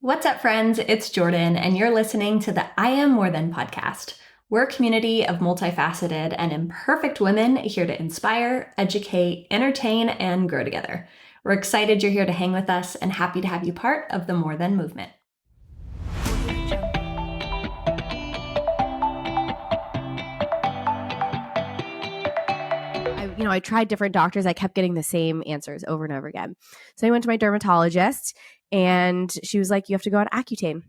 What's up, friends? It's Jordan, and you're listening to the I Am More Than podcast. We're a community of multifaceted and imperfect women here to inspire, educate, entertain, and grow together. We're excited you're here to hang with us and happy to have you part of the More Than movement. I tried different doctors. I kept getting the same answers over and over again. So I went to my dermatologist and she was like, you have to go on Accutane.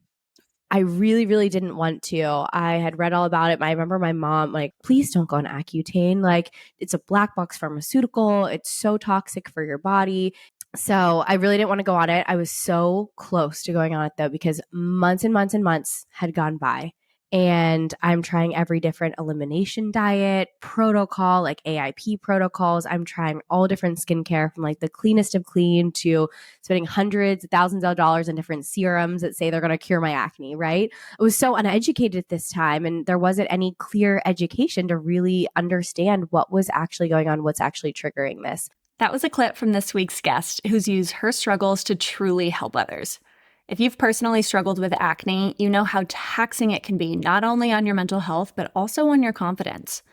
I really, really didn't want to. I had read all about it. I remember my mom like, please don't go on Accutane. Like, it's a black box pharmaceutical. It's so toxic for your body. So I really didn't want to go on it. I was so close to going on it though, because months and months and months had gone by. And I'm trying every different elimination diet protocol, like AIP protocols. I'm trying all different skincare from like the cleanest of clean to spending hundreds of thousands of dollars on different serums that say they're going to cure my acne, right? I was so uneducated at this time, and there wasn't any clear education to really understand what was actually going on, what's actually triggering this. That was a clip from this week's guest who's used her struggles to truly help others. If you've personally struggled with acne, you know how taxing it can be not only on your mental health, but also on your confidence.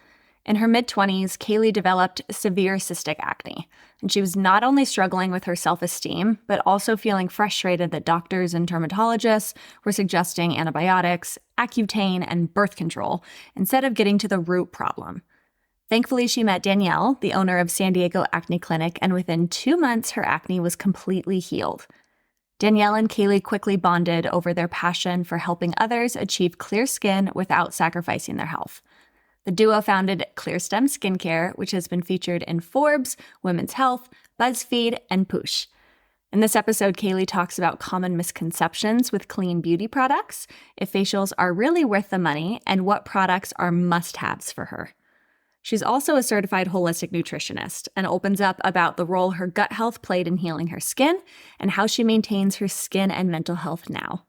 In her mid-20s, Kayleigh developed severe cystic acne, and she was not only struggling with her self-esteem, but also feeling frustrated that doctors and dermatologists were suggesting antibiotics, Accutane, and birth control instead of getting to the root problem. Thankfully, she met Danielle, the owner of San Diego Acne Clinic, and within 2 months, her acne was completely healed. Danielle and Kayleigh quickly bonded over their passion for helping others achieve clear skin without sacrificing their health. The duo founded CLEARSTEM Skincare, which has been featured in Forbes, Women's Health, Buzzfeed, and POOSH. In this episode, Kayleigh talks about common misconceptions with clean beauty products, if facials are really worth the money, and what products are must-haves for her. She's also a certified holistic nutritionist and opens up about the role her gut health played in healing her skin and how she maintains her skin and mental health now.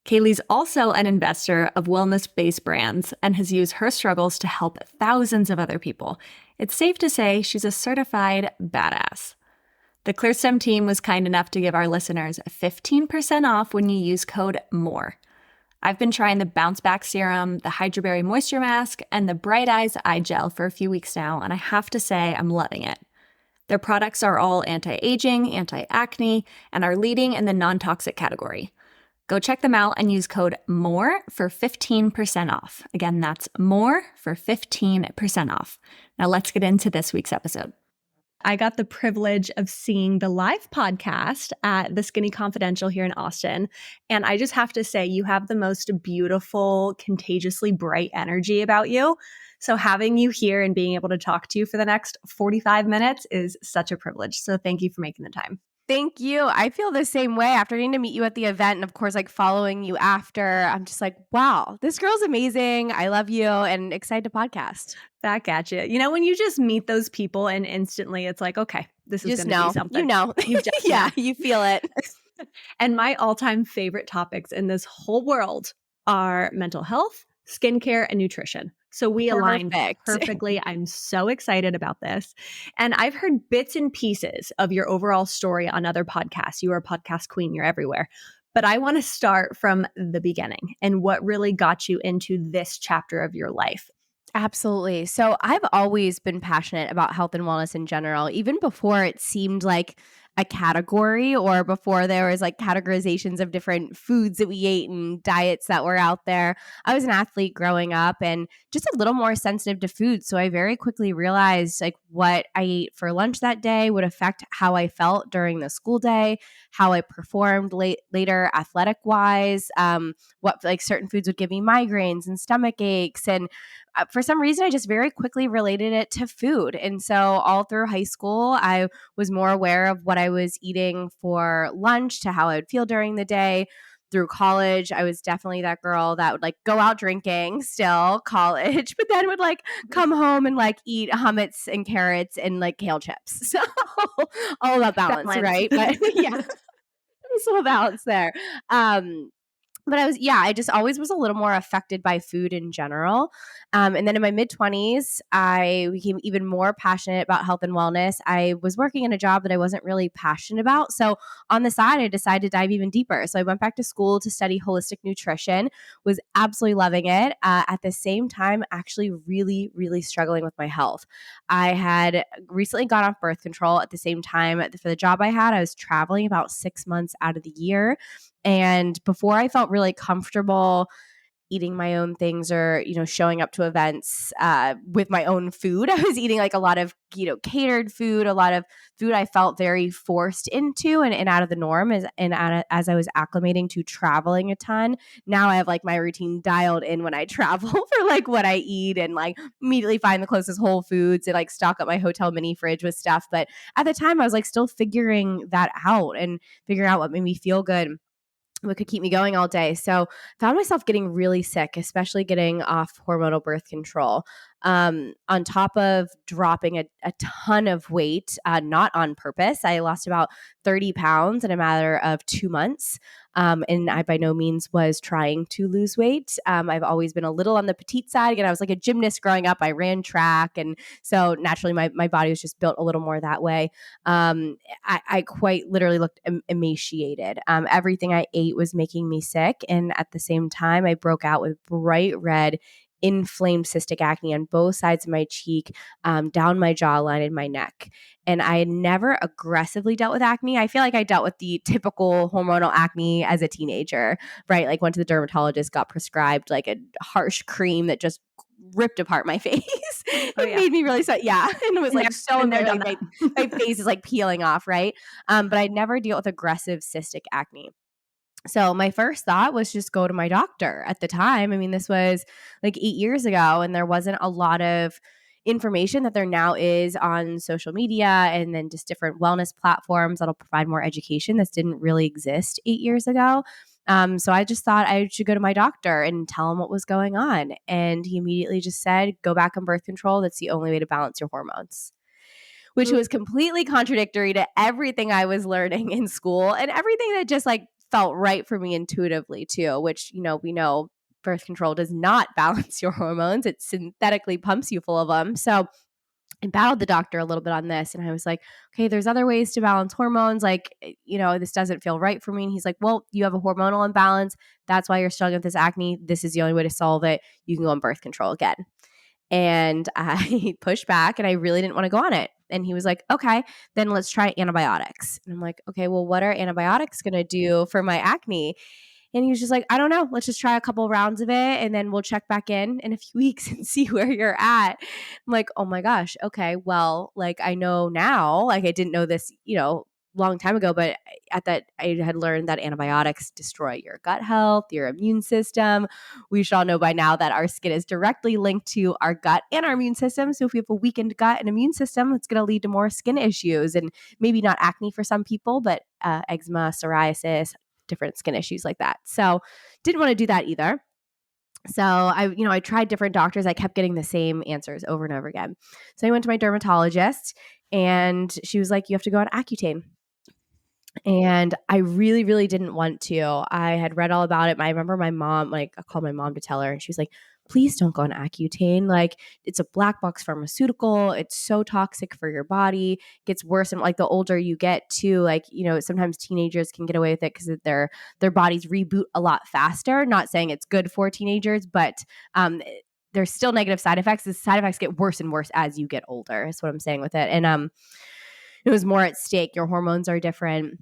Kayleigh's also an investor of wellness-based brands and has used her struggles to help thousands of other people. It's safe to say she's a certified badass. The CLEARSTEM team was kind enough to give our listeners 15% off when you use code MORE. I've been trying the Bounce Back Serum, the Hydroberry Moisture Mask, and the Bright Eyes Eye Gel for a few weeks now, and I have to say I'm loving it. Their products are all anti-aging, anti-acne, and are leading in the non-toxic category. Go check them out and use code MORE for 15% off. Again, that's MORE for 15% off. Now let's get into this week's episode. I got the privilege of seeing the live podcast at the Skinny Confidential here in Austin. And I just have to say, you have the most beautiful, contagiously bright energy about you. So having you here and being able to talk to you for the next 45 minutes is such a privilege. So thank you for making the time. Thank you. I feel the same way after getting to meet you at the event and of course, like following you after. I'm just like, wow, this girl's amazing. I love you and excited to podcast. Back at you. You know, when you just meet those people and instantly it's like, okay, this is going to be something. You know. Yeah, you feel it. And my all-time favorite topics in this whole world are mental health, skincare, and nutrition. So we align perfectly. I'm so excited about this. And I've heard bits and pieces of your overall story on other podcasts. You are a podcast queen. You're everywhere. But I want to start from the beginning and what really got you into this chapter of your life. Absolutely. So I've always been passionate about health and wellness in general, even before it seemed like a category or before there was like categorizations of different foods that we ate and diets that were out there. I was an athlete growing up and just a little more sensitive to food. So I very quickly realized like what I ate for lunch that day would affect how I felt during the school day, how I performed later athletic wise, what like certain foods would give me migraines and stomach aches. And for some reason, I just very quickly related it to food. And so all through high school, I was more aware of what I was eating for lunch to how I would feel during the day. Through college, I was definitely that girl that would like go out drinking still college, but then would like come home and like eat hummus and carrots and like kale chips. So all about balance, right? But yeah, there's a little balance there. But I just always was a little more affected by food in general. And then in my mid-20s, I became even more passionate about health and wellness. I was working in a job that I wasn't really passionate about. So on the side, I decided to dive even deeper. So I went back to school to study holistic nutrition, was absolutely loving it. At the same time, actually really, really struggling with my health. I had recently gone off birth control at the same time for the job I had. I was traveling about 6 months out of the year. And before I felt really comfortable eating my own things or, showing up to events with my own food, I was eating like a lot of, catered food, a lot of food I felt very forced into and out of the norm as I was acclimating to traveling a ton. Now I have like my routine dialed in when I travel for like what I eat and like immediately find the closest Whole Foods and like stock up my hotel mini fridge with stuff. But at the time I was like still figuring that out and figuring out what made me feel good, what could keep me going all day. So found myself getting really sick, especially getting off hormonal birth control. On top of dropping a ton of weight, not on purpose. I lost about 30 pounds in a matter of 2 months. And I by no means was trying to lose weight. I've always been a little on the petite side. Again, I was like a gymnast growing up. I ran track. And so naturally my body was just built a little more that way. I quite literally looked emaciated. Everything I ate was making me sick. And at the same time, I broke out with bright red, inflamed cystic acne on both sides of my cheek, down my jawline and my neck. And I had never aggressively dealt with acne. I feel like I dealt with the typical hormonal acne as a teenager, right? Like went to the dermatologist, got prescribed like a harsh cream that just ripped apart my face. It made me really sad. Yeah. And it was like so embarrassing. My face is like peeling off, right? But I'd never dealt with aggressive cystic acne. So my first thought was just go to my doctor at the time. I mean, this was like 8 years ago, and there wasn't a lot of information that there now is on social media and then just different wellness platforms that'll provide more education. This didn't really exist 8 years ago. So I just thought I should go to my doctor and tell him what was going on. And he immediately just said, go back on birth control. That's the only way to balance your hormones, which was completely contradictory to everything I was learning in school and everything that just like felt right for me intuitively too, which, we know birth control does not balance your hormones. It synthetically pumps you full of them. So I battled the doctor a little bit on this and I was like, okay, there's other ways to balance hormones. Like, this doesn't feel right for me. And he's like, well, you have a hormonal imbalance. That's why you're struggling with this acne. This is the only way to solve it. You can go on birth control again. And I pushed back and I really didn't want to go on it. And he was like, okay, then let's try antibiotics. And I'm like, okay, well, what are antibiotics going to do for my acne? And he was just like, I don't know. Let's just try a couple rounds of it and then we'll check back in a few weeks and see where you're at. I'm like, oh my gosh. Okay. Well, like I know now, like I didn't know this, long time ago, but at that I had learned that antibiotics destroy your gut health, your immune system. We should all know by now that our skin is directly linked to our gut and our immune system. So if we have a weakened gut and immune system, it's going to lead to more skin issues and maybe not acne for some people, but eczema, psoriasis, different skin issues like that. So didn't want to do that either. So I tried different doctors. I kept getting the same answers over and over again. So I went to my dermatologist and she was like, you have to go on Accutane. And I really, really didn't want to. I had read all about it. I remember my mom, like I called my mom to tell her and she was like, please don't go on Accutane. Like it's a black box pharmaceutical. It's so toxic for your body. It gets worse. And like the older you get too, like, sometimes teenagers can get away with it because their bodies reboot a lot faster. Not saying it's good for teenagers, but there's still negative side effects. The side effects get worse and worse as you get older, is what I'm saying with it. And it was more at stake. Your hormones are different.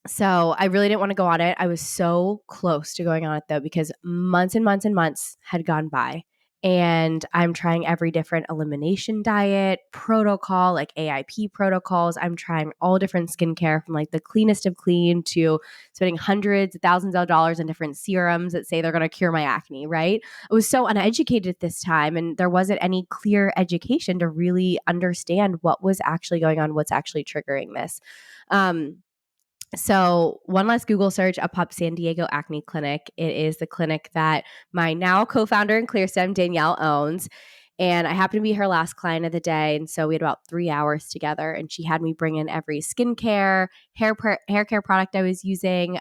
So I really didn't want to go on it. I was so close to going on it though, because months and months and months had gone by. And I'm trying every different elimination diet, protocol, like AIP protocols. I'm trying all different skincare from like the cleanest of clean to spending hundreds of thousands of dollars on different serums that say they're going to cure my acne, right? I was so uneducated at this time and there wasn't any clear education to really understand what was actually going on, what's actually triggering this. So one last Google search, up popped San Diego Acne Clinic. It is the clinic that my now co-founder in CLEARSTEM, Danielle, owns. And I happened to be her last client of the day. And so we had about 3 hours together and she had me bring in every skincare, hair care product I was using,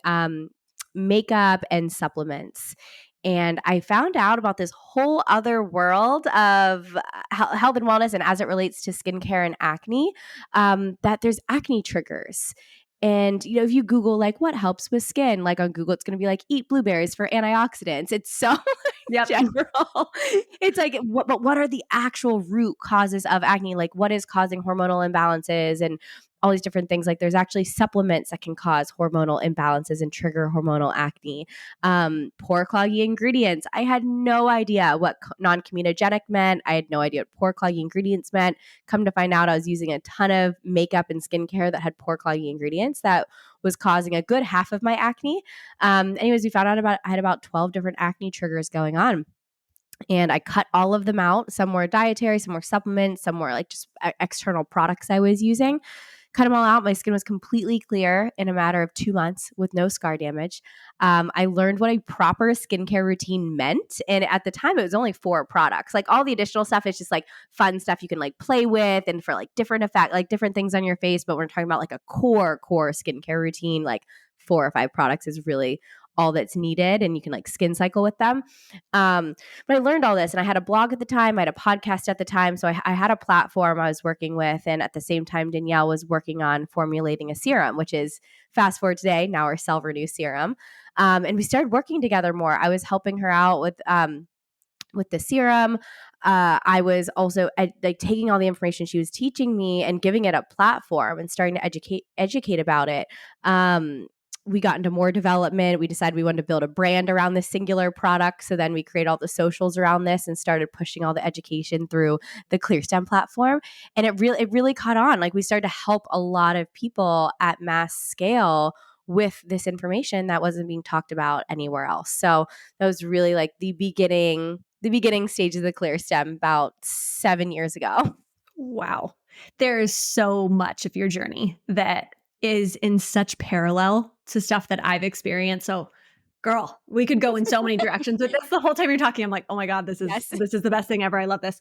makeup and supplements. And I found out about this whole other world of health and wellness, and as it relates to skincare and acne, that there's acne triggers. And, if you Google like what helps with skin, like on Google, it's going to be like eat blueberries for antioxidants. It's so Yep. general. It's like, but what are the actual root causes of acne? Like what is causing hormonal imbalances and all these different things? Like there's actually supplements that can cause hormonal imbalances and trigger hormonal acne. Pore clogging ingredients. I had no idea what non-comedogenic meant. I had no idea what pore clogging ingredients meant. Come to find out, I was using a ton of makeup and skincare that had pore clogging ingredients that was causing a good half of my acne. Anyways, we found out I had about 12 different acne triggers going on. And I cut all of them out. Some were dietary, some were supplements, some were like just external products I was using. Cut them all out. My skin was completely clear in a matter of 2 months with no scar damage. I learned what a proper skincare routine meant. And at the time, it was only 4 products. Like all the additional stuff is just like fun stuff you can like play with and for like different effect, like different things on your face. But we're talking about like a core skincare routine, like 4 or 5 products is really all that's needed, and you can like skin cycle with them. But I learned all this, and I had a blog at the time, I had a podcast at the time, so I had a platform I was working with, and at the same time, Danielle was working on formulating a serum, which is fast forward today, now our Cell Renew serum, and we started working together more. I was helping her out with the serum. I was also like taking all the information she was teaching me and giving it a platform and starting to educate about it. We got into more development. We decided we wanted to build a brand around this singular product. So then we created all the socials around this and started pushing all the education through the ClearSTEM platform. And it really caught on. Like we started to help a lot of people at mass scale with this information that wasn't being talked about anywhere else. So that was really like the beginning stage of the ClearSTEM about 7 years ago. Wow. There is so much of your journey that is in such parallel to stuff that I've experienced. So, girl, we could go in so many directions with this. The whole time you're talking, I'm like, oh my God, this is the best thing ever. I love this.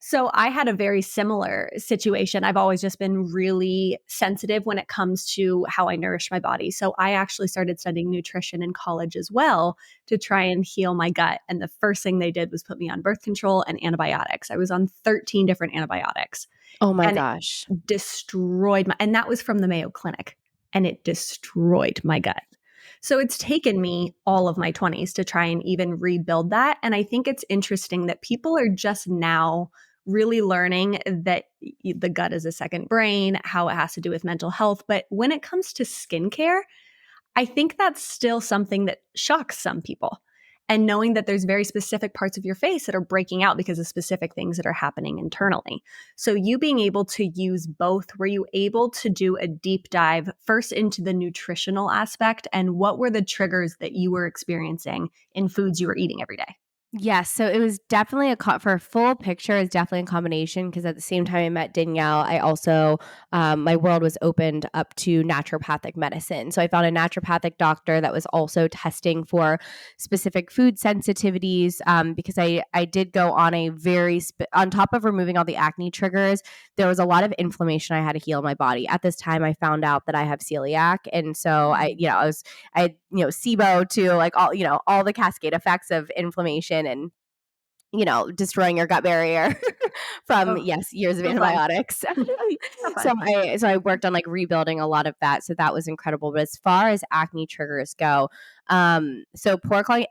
So I had a very similar situation. I've always just been really sensitive when it comes to how I nourish my body. So I actually started studying nutrition in college as well to try and heal my gut. And the first thing they did was put me on birth control and antibiotics. I was on 13 different antibiotics. Oh my and gosh. Destroyed and that was from the Mayo Clinic, and it destroyed my gut. So it's taken me all of my 20s to try and even rebuild that. And I think it's interesting that people are just now really learning that the gut is a second brain, how it has to do with mental health. But when it comes to skincare, I think that's still something that shocks some people. And knowing that there's very specific parts of your face that are breaking out because of specific things that are happening internally. So you being able to use both, were you able to do a deep dive first into the nutritional aspect, and what were the triggers that you were experiencing in foods you were eating every day? Yes. So it was definitely for a full picture, it's definitely a combination, because at the same time I met Danielle, I also, my world was opened up to naturopathic medicine. So I found a naturopathic doctor that was also testing for specific food sensitivities, because I did go on a on top of removing all the acne triggers, there was a lot of inflammation I had to heal in my body. At this time, I found out that I have celiac. And so I had SIBO to like all the cascade effects of inflammation and destroying your gut barrier from years of antibiotics. So I worked on like rebuilding a lot of that. So that was incredible. But as far as acne triggers go, so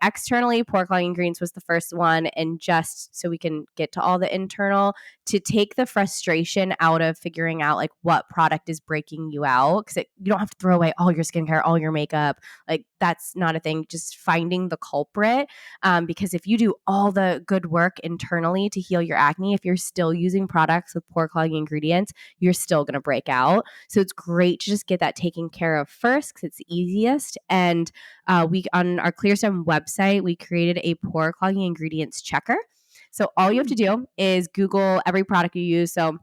externally, pore clogging ingredients was the first one. And just so we can get to all the internal, to take the frustration out of figuring out like what product is breaking you out. Because you don't have to throw away all your skincare, all your makeup. Like that's not a thing. Just finding the culprit. Because if you do all the good work internally to heal your acne, if you're still using products with pore clogging ingredients, you're still going to break out. So it's great to just get that taken care of first, because it's the easiest. And we on our ClearSTEM website, we created a pore clogging ingredients checker. So all you have to do is Google every product you use. So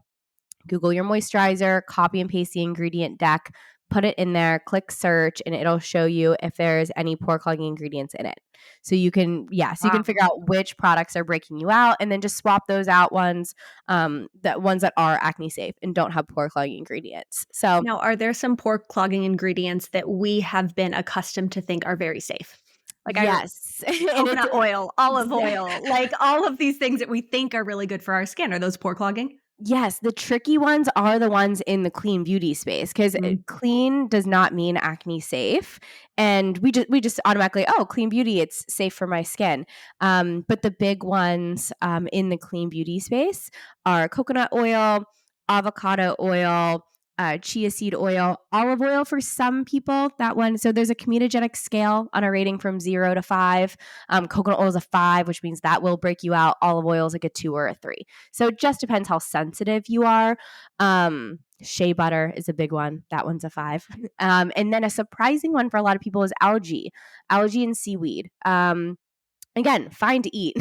Google your moisturizer, copy and paste the ingredient deck, put it in there, click search, and it'll show you if there's any pore clogging ingredients in it. So you can, so you can figure out which products are breaking you out, and then just swap those out ones that are acne safe and don't have pore clogging ingredients. So now, are there some pore clogging ingredients that we have been accustomed to think are very safe? Like yes, coconut oil, olive oil, like all of these things that we think are really good for our skin. Are those pore clogging? Yes, the tricky ones are the ones in the clean beauty space, because clean does not mean acne safe, and we just automatically, clean beauty, it's safe for my skin. But the big ones in the clean beauty space are coconut oil, avocado oil, chia seed oil, olive oil for some people. That one. So there's a comedogenic scale on a rating from 0 to 5. Coconut oil is a 5, which means that will break you out. Olive oil is like a 2 or a 3. So it just depends how sensitive you are. Shea butter is a big one. That one's a 5. And then a surprising one for a lot of people is algae and seaweed. Again, fine to eat.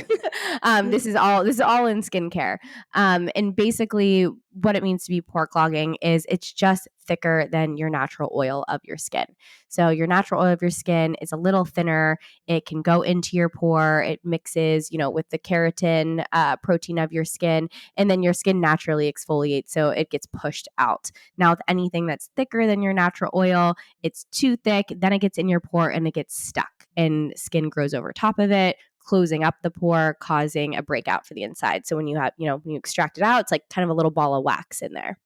This is all in skincare. And basically what it means to be pore clogging is it's just thicker than your natural oil of your skin. So your natural oil of your skin is a little thinner. It can go into your pore. It mixes, with the keratin protein of your skin, and then your skin naturally exfoliates, so it gets pushed out. Now, with anything that's thicker than your natural oil, it's too thick, then it gets in your pore and it gets stuck, and skin grows over top of it, closing up the pore, causing a breakout for the inside. So when you have, when you extract it out, it's like kind of a little ball of wax in there.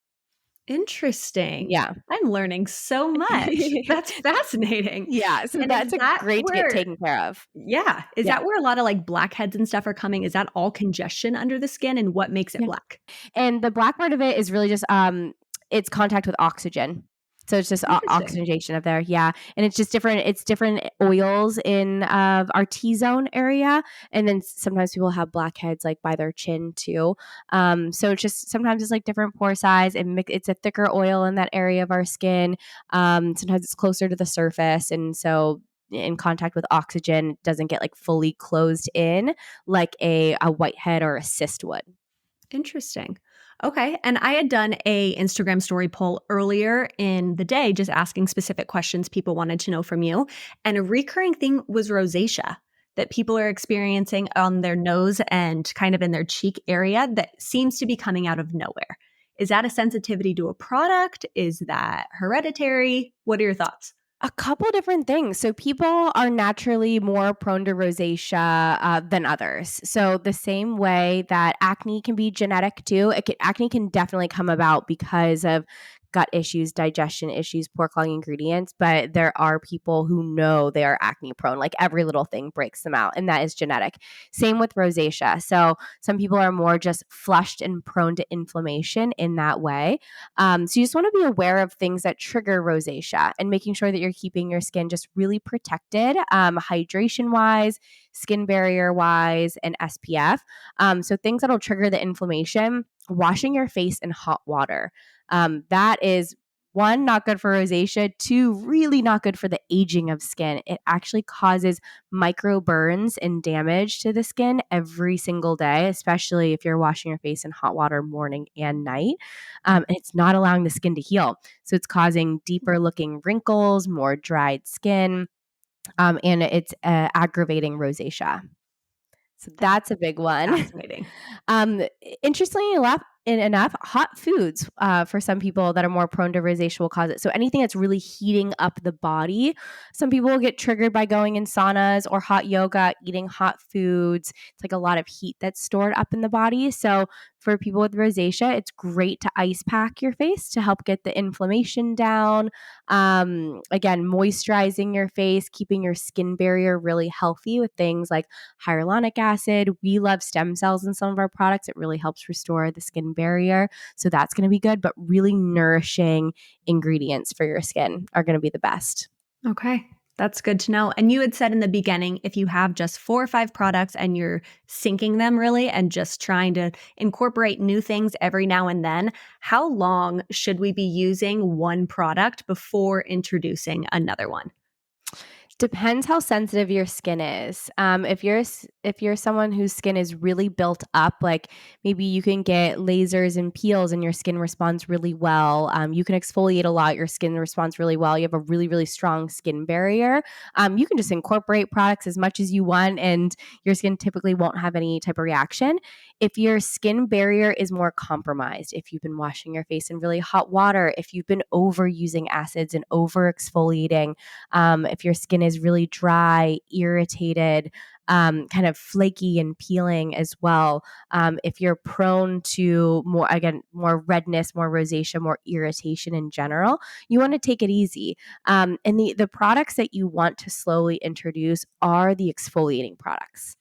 Interesting. Yeah. I'm learning so much. That's fascinating. Yeah. So that's great to get taken care of. Yeah. Is that where a lot of like blackheads and stuff are coming? Is that all congestion under the skin, and what makes it black? And the black part of it is really just it's contact with oxygen. So it's just oxygenation up there. Yeah. And it's just different. It's different oils in our T-zone area. And then sometimes people have blackheads like by their chin too. So it's just, sometimes it's like different pore size, and it's a thicker oil in that area of our skin. Sometimes it's closer to the surface. And so in contact with oxygen, it doesn't get like fully closed in like a whitehead or a cyst would. Interesting. Okay. And I had done a Instagram story poll earlier in the day, just asking specific questions people wanted to know from you. And a recurring thing was rosacea that people are experiencing on their nose and kind of in their cheek area that seems to be coming out of nowhere. Is that a sensitivity to a product? Is that hereditary? What are your thoughts? A couple different things. So people are naturally more prone to rosacea than others. So the same way that acne can be genetic too, acne can definitely come about because of gut issues, digestion issues, pore clogging ingredients, but there are people who know they are acne prone. Like every little thing breaks them out, and that is genetic. Same with rosacea. So some people are more just flushed and prone to inflammation in that way. So you just want to be aware of things that trigger rosacea and making sure that you're keeping your skin just really protected, hydration wise, skin barrier wise, and SPF. So things that'll trigger the inflammation: washing your face in hot water. That is, 1, not good for rosacea. 2, really not good for the aging of skin. It actually causes micro burns and damage to the skin every single day, especially if you're washing your face in hot water morning and night. And it's not allowing the skin to heal. So it's causing deeper looking wrinkles, more dried skin, and it's aggravating rosacea. So that's a big one. Fascinating. Interestingly enough, hot foods for some people that are more prone to rosacea will cause it. So anything that's really heating up the body. Some people will get triggered by going in saunas or hot yoga, eating hot foods. It's like a lot of heat that's stored up in the body. So for people with rosacea, it's great to ice pack your face to help get the inflammation down. Again, moisturizing your face, keeping your skin barrier really healthy with things like hyaluronic acid. We love stem cells in some of our products. It really helps restore the skin barrier. So that's going to be good, but really nourishing ingredients for your skin are going to be the best. Okay. That's good to know. And you had said in the beginning, if you have just 4 or 5 products and you're syncing them really and just trying to incorporate new things every now and then, how long should we be using one product before introducing another one? Depends how sensitive your skin is. If you're someone whose skin is really built up, like maybe you can get lasers and peels and your skin responds really well. You can exfoliate a lot, your skin responds really well. You have a really, really strong skin barrier. You can just incorporate products as much as you want and your skin typically won't have any type of reaction. If your skin barrier is more compromised, if you've been washing your face in really hot water, if you've been overusing acids and over exfoliating, if your skin is really dry, irritated, kind of flaky and peeling as well. If you're prone to more redness, more rosacea, more irritation in general, you want to take it easy. And the products that you want to slowly introduce are the exfoliating products.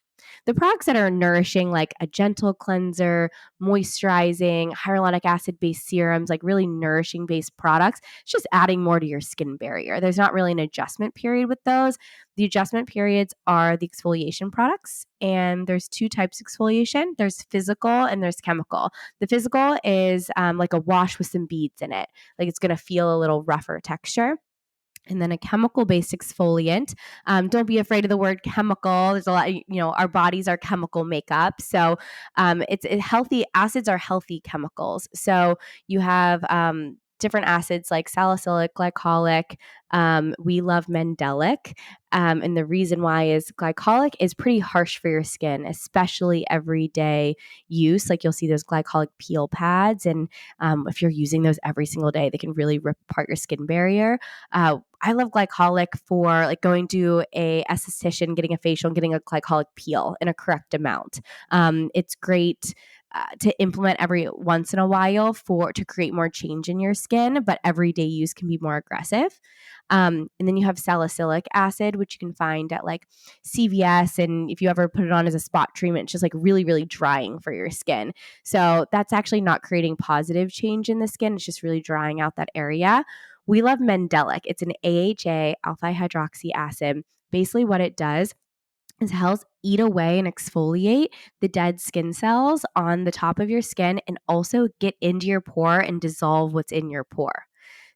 The products that are nourishing, like a gentle cleanser, moisturizing, hyaluronic acid based serums, like really nourishing based products, it's just adding more to your skin barrier. There's not really an adjustment period with those. The adjustment periods are the exfoliation products, and there's two types of exfoliation. There's physical and there's chemical. The physical is like a wash with some beads in it. Like it's going to feel a little rougher texture. And then a chemical-based exfoliant. Don't be afraid of the word chemical. There's a lot, our bodies are chemical makeup. So it's healthy. Acids are healthy chemicals. So you have different acids like salicylic, glycolic. We love mandelic. And the reason why is glycolic is pretty harsh for your skin, especially everyday use. Like you'll see those glycolic peel pads. And if you're using those every single day, they can really rip apart your skin barrier. I love glycolic for like going to a esthetician, getting a facial, and getting a glycolic peel in a correct amount. It's great to implement every once in a while to create more change in your skin, but everyday use can be more aggressive. And then you have salicylic acid, which you can find at like CVS. And if you ever put it on as a spot treatment, it's just like really, really drying for your skin. So that's actually not creating positive change in the skin. It's just really drying out that area. We love mandelic. It's an AHA, alpha hydroxy acid. Basically what it does is helps eat away and exfoliate the dead skin cells on the top of your skin and also get into your pore and dissolve what's in your pore.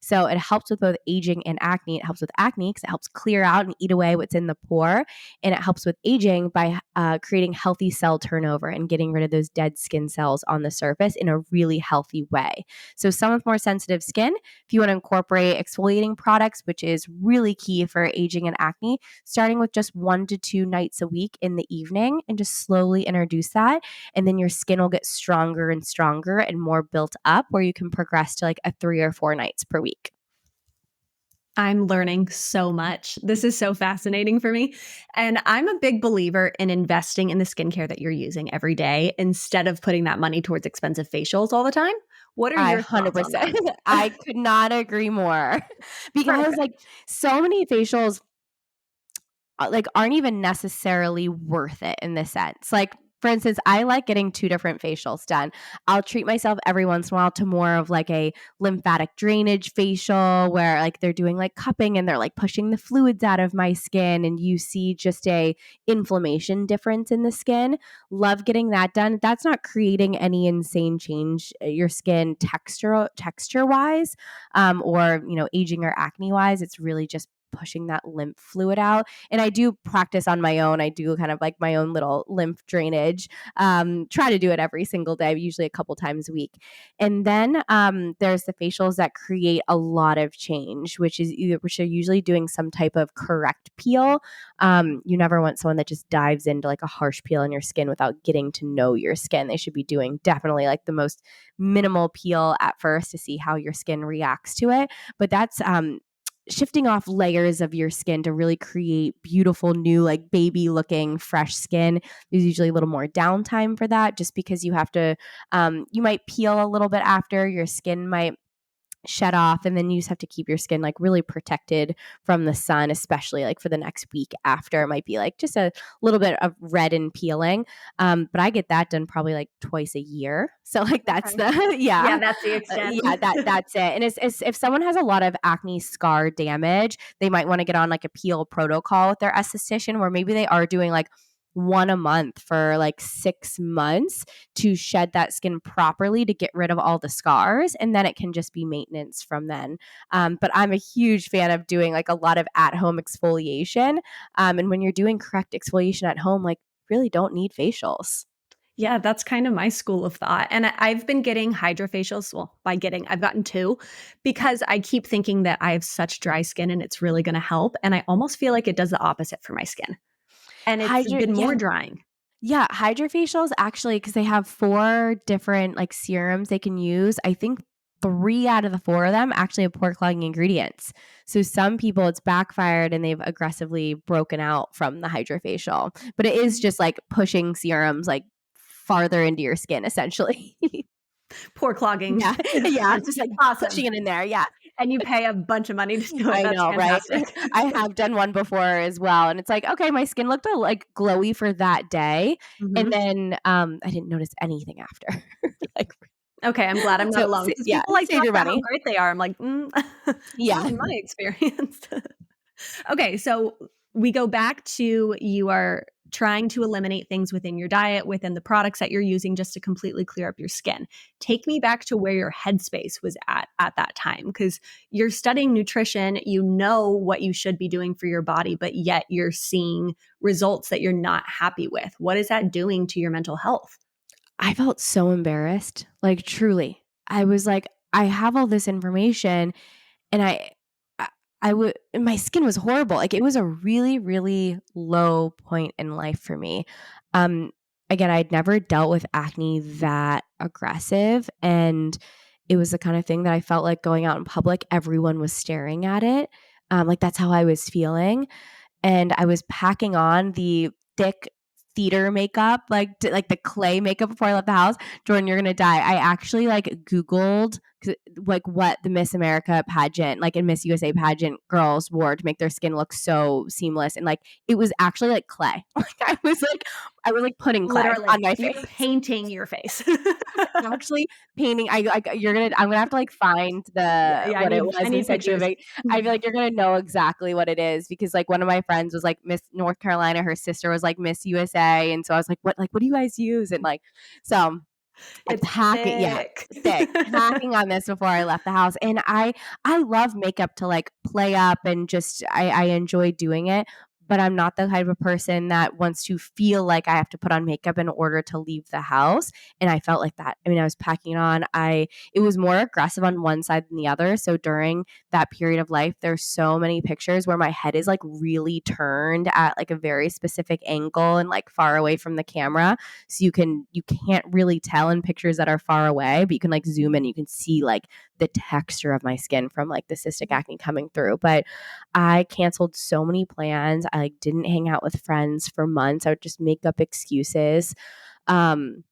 So it helps with both aging and acne. It helps with acne because it helps clear out and eat away what's in the pore. And it helps with aging by creating healthy cell turnover and getting rid of those dead skin cells on the surface in a really healthy way. So someone with more sensitive skin, if you want to incorporate exfoliating products, which is really key for aging and acne, starting with just 1 to 2 nights a week in the evening and just slowly introduce that. And then your skin will get stronger and stronger and more built up where you can progress to like a 3 or 4 nights per week. I'm learning so much. This is so fascinating for me. And I'm a big believer in investing in the skincare that you're using every day instead of putting that money towards expensive facials all the time. What are your thoughts on that? I could not agree more because like so many facials like aren't even necessarily worth it in this sense. Like for instance, I like getting 2 different facials done. I'll treat myself every once in a while to more of like a lymphatic drainage facial where like they're doing like cupping and they're like pushing the fluids out of my skin and you see just a inflammation difference in the skin. Love getting that done. That's not creating any insane change your skin texture wise or aging or acne wise. It's really just pushing that lymph fluid out. And I do practice on my own. I do kind of like my own little lymph drainage. Try to do it every single day, usually a couple times a week. And then there's the facials that create a lot of change, which are usually doing some type of correct peel. You never want someone that just dives into like a harsh peel on your skin without getting to know your skin. They should be doing definitely like the most minimal peel at first to see how your skin reacts to it. But that's shifting off layers of your skin to really create beautiful new like baby looking fresh skin. There's usually a little more downtime for that just because you have to you might peel a little bit after, your skin might shed off, and then you just have to keep your skin like really protected from the sun, especially like for the next week after. It might be like just a little bit of red and peeling, but I get that done probably like twice a year. So like that's the yeah, that's the extent. That's it. And it's if someone has a lot of acne scar damage, they might want to get on like a peel protocol with their esthetician where maybe they are doing like one a month for like 6 months to shed that skin properly to get rid of all the scars. And then it can just be maintenance from then. But I'm a huge fan of doing like a lot of at-home exfoliation. And when you're doing correct exfoliation at home, like really don't need facials. Yeah, that's kind of my school of thought. And I've been getting hydrofacials. Well, I've gotten 2 because I keep thinking that I have such dry skin and it's really going to help. And I almost feel like it does the opposite for my skin. And it's been more drying. Yeah, hydrofacials actually, because they have 4 different like serums they can use. I think 3 out of the 4 of them actually have pore clogging ingredients. So some people it's backfired and they've aggressively broken out from the hydrofacial. But it is just like pushing serums like farther into your skin essentially. Pore clogging. Yeah. Yeah. It's just like awesome. Pushing it in there. Yeah. And you pay a bunch of money to do it. I That's know, fantastic. right? I have done one before as well. And it's like, okay, my skin looked like glowy for that day. And then I didn't notice anything after. Like, okay, I'm glad I'm not alone. Yeah, people like save your talk about money. how great they are. I'm like, Yeah. not in my experience. Okay, so we go back to you are trying to eliminate things within your diet, within the products that you're using just to completely clear up your skin. Take me back to where your headspace was at that time, because you're studying nutrition, you know what you should be doing for your body, but yet you're seeing results that you're not happy with. What is that doing to your mental health? I felt so embarrassed, like truly. I was like, I have all this information and my skin was horrible. Like it was a really, really low point in life for me. Again, I'd never dealt with acne that aggressive, and it was the kind of thing that I felt like going out in public, everyone was staring at it. Like that's how I was feeling. And I was packing on the thick theater makeup, like the clay makeup before I left the house. Jordan, you're gonna die. I actually like Googled like what the Miss America pageant, like in Miss USA pageant, girls wore to make their skin look so seamless, and like it was actually like clay. Like I was like putting clay Literally, on my you're face, painting your face. actually painting. I'm gonna have to like find I what it was I and need send you a pictures. I feel like you're gonna know exactly what it is, because like one of my friends was like Miss North Carolina, her sister was like Miss USA, and so I was like, what do you guys use? And like so It's packing, thick. thick, packing on this before I left the house. And I love makeup to like play up and just I enjoy doing it. But I'm not the type of person that wants to feel like I have to put on makeup in order to leave the house. And I felt like that. I mean, I was packing on. It was more aggressive on one side than the other. So during that period of life, there's so many pictures where my head is like really turned at like a very specific angle and like far away from the camera. So you can't really tell in pictures that are far away, but you can like zoom in, you can see like the texture of my skin from like the cystic acne coming through. But I canceled so many plans. I like didn't hang out with friends for months. I would just make up excuses. And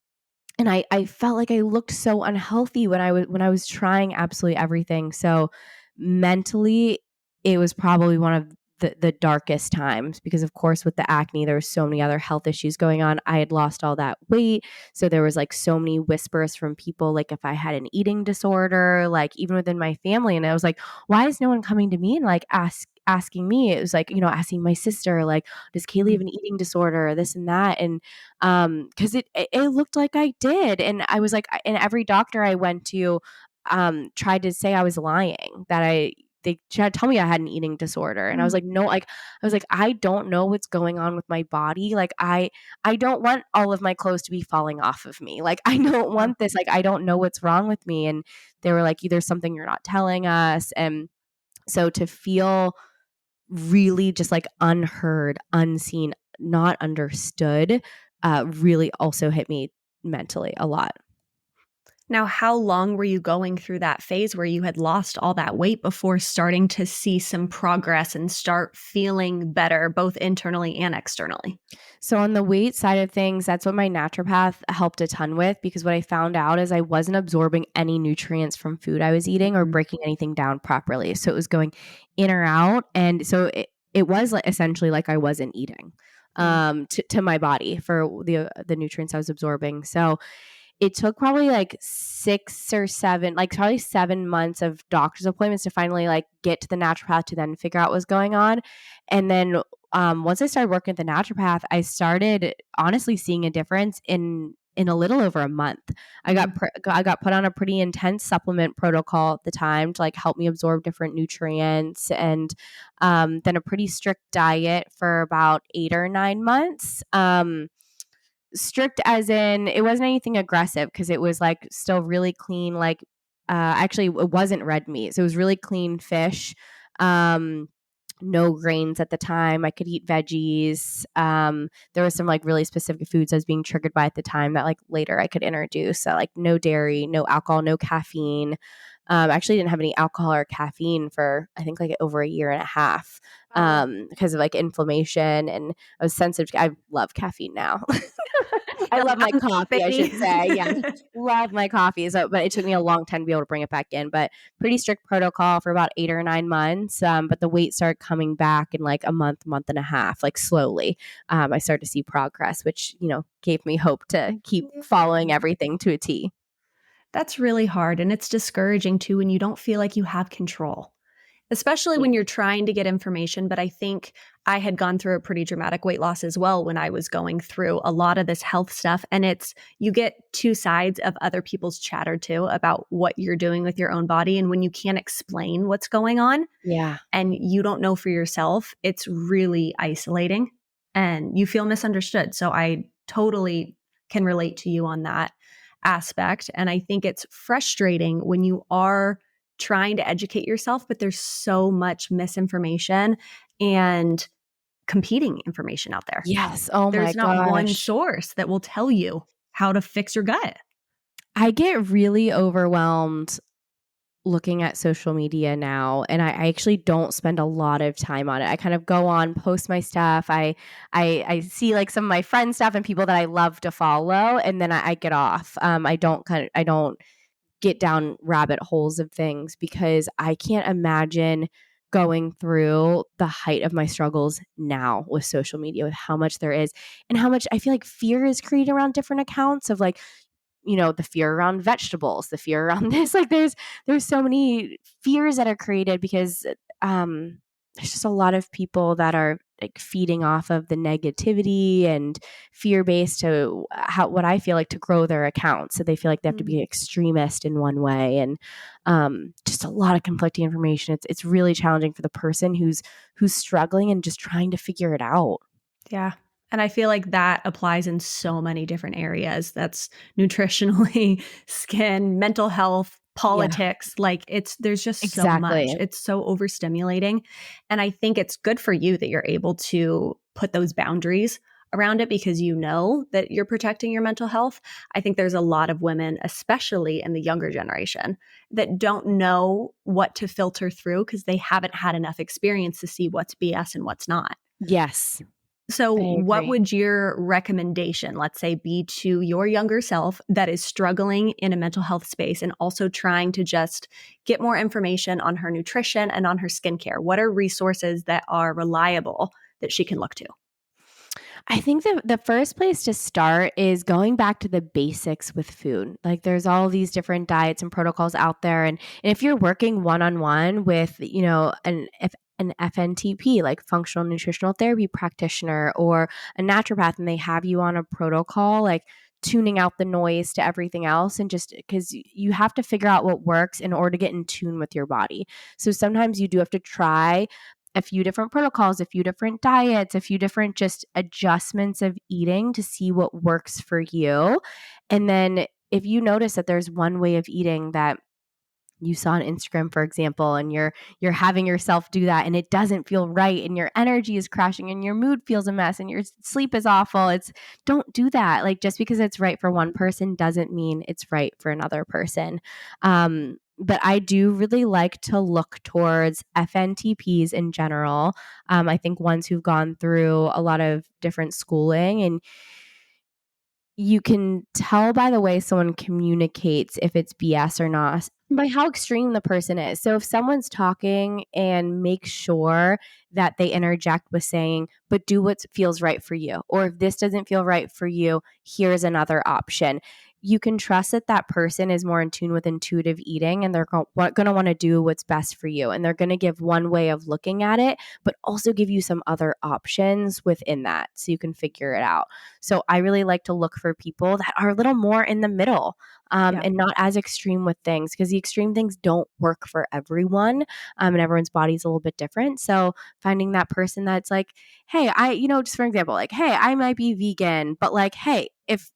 I felt like I looked so unhealthy when I was trying absolutely everything. So mentally, it was probably one of the darkest times, because of course with the acne there was so many other health issues going on. I had lost all that weight, so there was like so many whispers from people like if I had an eating disorder, like even within my family. And I was like, why is no one coming to me and like asking me? It was like, asking my sister, like, does Kayleigh have an eating disorder, this and that? And because it looked like I did. And I was like, and every doctor I went to tried to say I was lying, that they tried to tell me I had an eating disorder. And I was like, no, like, I don't know what's going on with my body. Like, I don't want all of my clothes to be falling off of me. Like, I don't want this. Like, I don't know what's wrong with me. And they were like, there's something you're not telling us. And so to feel really just like unheard, unseen, not understood, really also hit me mentally a lot. Now, how long were you going through that phase where you had lost all that weight before starting to see some progress and start feeling better, both internally and externally? So on the weight side of things, that's what my naturopath helped a ton with, because what I found out is I wasn't absorbing any nutrients from food I was eating or breaking anything down properly. So it was going in or out. And so it was like essentially like I wasn't eating to my body for the nutrients I was absorbing. So it took probably like 6 or 7, like probably 7 months of doctor's appointments to finally like get to the naturopath to then figure out what's going on. And then once I started working at the naturopath, I started honestly seeing a difference in a little over a month. I got put on a pretty intense supplement protocol at the time to like help me absorb different nutrients, and then a pretty strict diet for about 8 or 9 months. Strict as in it wasn't anything aggressive because it was like still really clean. Like actually, it wasn't red meat, so it was really clean fish. No grains at the time. I could eat veggies. There was some like really specific foods I was being triggered by at the time that like later I could introduce. So like no dairy, no alcohol, no caffeine. I actually didn't have any alcohol or caffeine for I think like over a year and a half because of like inflammation, and I was sensitive. I love caffeine now. I love my coffee, I should say. Yeah, love my coffee. So, but it took me a long time to be able to bring it back in. But pretty strict protocol for about 8 or 9 months. But the weight started coming back in like a month, month and a half, like slowly. I started to see progress, which gave me hope to keep following everything to a T. That's really hard. And it's discouraging too when you don't feel like you have control, especially when you're trying to get information. But I think I had gone through a pretty dramatic weight loss as well when I was going through a lot of this health stuff. And you get two sides of other people's chatter too about what you're doing with your own body. And when you can't explain what's going on and you don't know for yourself, it's really isolating and you feel misunderstood. So I totally can relate to you on that aspect. And I think it's frustrating when you are trying to educate yourself, but there's so much misinformation and competing information out there. Yes. Oh my gosh. There's not one source that will tell you how to fix your gut. I get really overwhelmed looking at social media now, and I actually don't spend a lot of time on it. I kind of go on, post my stuff. I see like some of my friends' stuff and people that I love to follow, and then I get off. I don't get down rabbit holes of things because I can't imagine going through the height of my struggles now with social media, with how much there is and how much I feel like fear is created around different accounts of like, the fear around vegetables, the fear around this. Like there's so many fears that are created because there's just a lot of people that are like feeding off of the negativity and fear based to what I feel like to grow their accounts. So they feel like they have to be extremist in one way, and just a lot of conflicting information. It's really challenging for the person who's struggling and just trying to figure it out. Yeah. And I feel like that applies in so many different areas. That's nutritionally, skin, mental health, politics. Like there's just so much. It's so overstimulating. And I think it's good for you that you're able to put those boundaries around it because you know that you're protecting your mental health. I think there's a lot of women, especially in the younger generation, that don't know what to filter through because they haven't had enough experience to see what's BS and what's not. Yes. So what would your recommendation, let's say, be to your younger self that is struggling in a mental health space and also trying to just get more information on her nutrition and on her skincare? What are resources that are reliable that she can look to? I think the first place to start is going back to the basics with food. Like there's all these different diets and protocols out there. And if you're working one-on-one with, an FNTP, like functional nutritional therapy practitioner, or a naturopath, and they have you on a protocol, like tuning out the noise to everything else, and just because you have to figure out what works in order to get in tune with your body. So sometimes you do have to try a few different protocols, a few different diets, a few different just adjustments of eating to see what works for you. And then if you notice that there's one way of eating that you saw on Instagram, for example, and you're having yourself do that and it doesn't feel right and your energy is crashing and your mood feels a mess and your sleep is awful, don't do that. Like just because it's right for one person doesn't mean it's right for another person. But I do really like to look towards FNTPs in general. I think ones who've gone through a lot of different schooling, and you can tell by the way someone communicates if it's BS or not by how extreme the person is. So if someone's talking, and make sure that they interject with saying, but do what feels right for you. Or if this doesn't feel right for you, here's another option. you can trust that that person is more in tune with intuitive eating, and they're going to want to do what's best for you. And they're going to give one way of looking at it, but also give you some other options within that so you can figure it out. So I really like to look for people that are a little more in the middle, and not as extreme with things, because the extreme things don't work for everyone, and everyone's body's a little bit different. So finding that person that's like, hey, just for example, like, hey, I might be vegan, but like, hey, if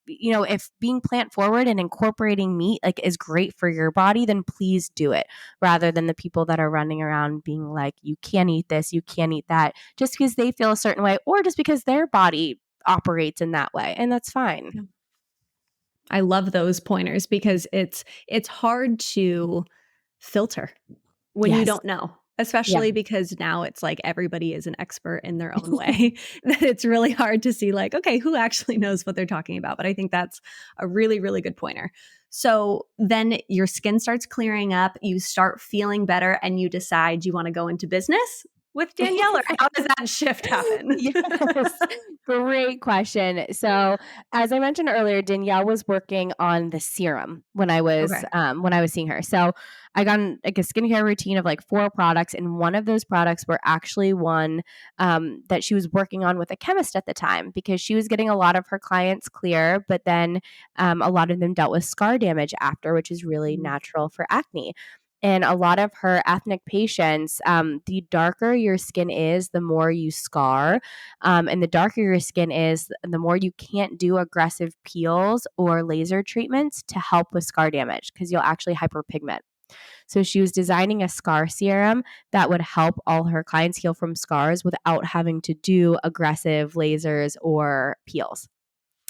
being plant forward and incorporating meat like is great for your body, then please do it, rather than the people that are running around being like, you can't eat this, you can't eat that, just because they feel a certain way or just because their body operates in that way. And that's fine. I love those pointers because it's hard to filter when you Yes. don't know, Yeah. especially because now it's like everybody is an expert in their own way. That it's really hard to see like, okay, who actually knows what they're talking about? But I think that's a really, really good pointer. So then your skin starts clearing up, you start feeling better, and you decide you want to go into business with Danielle, or how does that shift happen? Yes. Great question. So, as I mentioned earlier, Danielle was working on the serum when I was seeing her. So, I got like a skincare routine of like 4 products, and one of those products were actually one that she was working on with a chemist at the time, because she was getting a lot of her clients clear, but then a lot of them dealt with scar damage after, which is really natural for acne. And a lot of her ethnic patients, the darker your skin is, the more you scar. And the darker your skin is, the more you can't do aggressive peels or laser treatments to help with scar damage, because you'll actually hyperpigment. So she was designing a scar serum that would help all her clients heal from scars without having to do aggressive lasers or peels.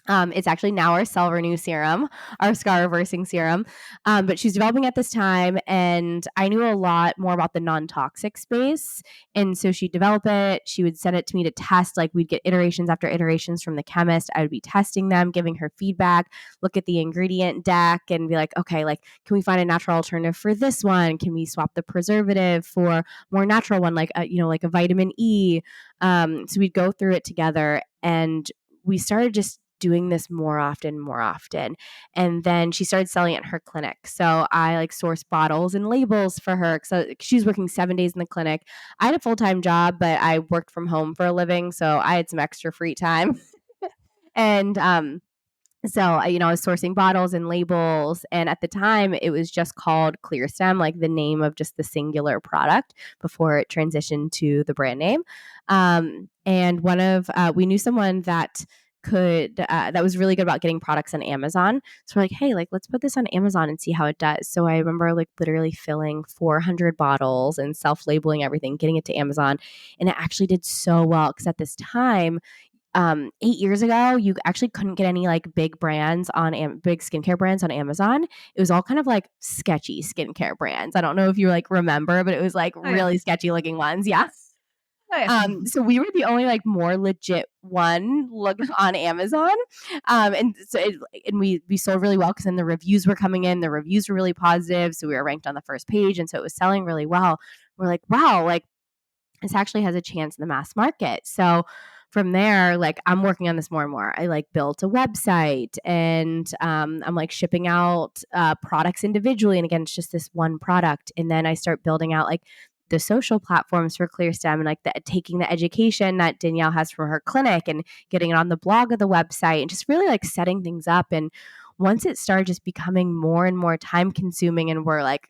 It's actually now our Cell Renew serum, our scar reversing serum. But she's developing at this time, and I knew a lot more about the non-toxic space. And so she'd develop it. She would send it to me to test. Like, we'd get iterations after iterations from the chemist. I would be testing them, giving her feedback, look at the ingredient deck, and be like, okay, like, can we find a natural alternative for this one? Can we swap the preservative for more natural one, like like a vitamin E? So we'd go through it together, and we started just doing this more often. And then she started selling it in her clinic. So I like source bottles and labels for her. So she's working 7 days in the clinic. I had a full-time job, but I worked from home for a living. So I had some extra free time. And so I was sourcing bottles and labels. And at the time it was just called ClearStem, like the name of just the singular product, before it transitioned to the brand name. And we knew someone that that was really good about getting products on Amazon. So we're like, hey, like, let's put this on Amazon and see how it does. So I remember like literally filling 400 bottles and self-labeling everything, getting it to Amazon. And it actually did so well, because at this time, 8 years ago, you actually couldn't get any like big brands on big skincare brands on Amazon. It was all kind of like sketchy skincare brands. I don't know if you like remember, but it was like really sketchy looking ones. Yeah. So we were the only like more legit one look on Amazon. And we sold really well, because then the reviews were coming in. The reviews were really positive. So we were ranked on the first page. And so it was selling really well. We're like, wow, like this actually has a chance in the mass market. So from there, like, I'm working on this more and more. I like built a website, and I'm like shipping out products individually. And again, it's just this one product. And then I start building out like the social platforms for ClearStem, and like taking the education that Danielle has from her clinic and getting it on the blog of the website, and just really like setting things up. And once it started just becoming more and more time consuming, and we're like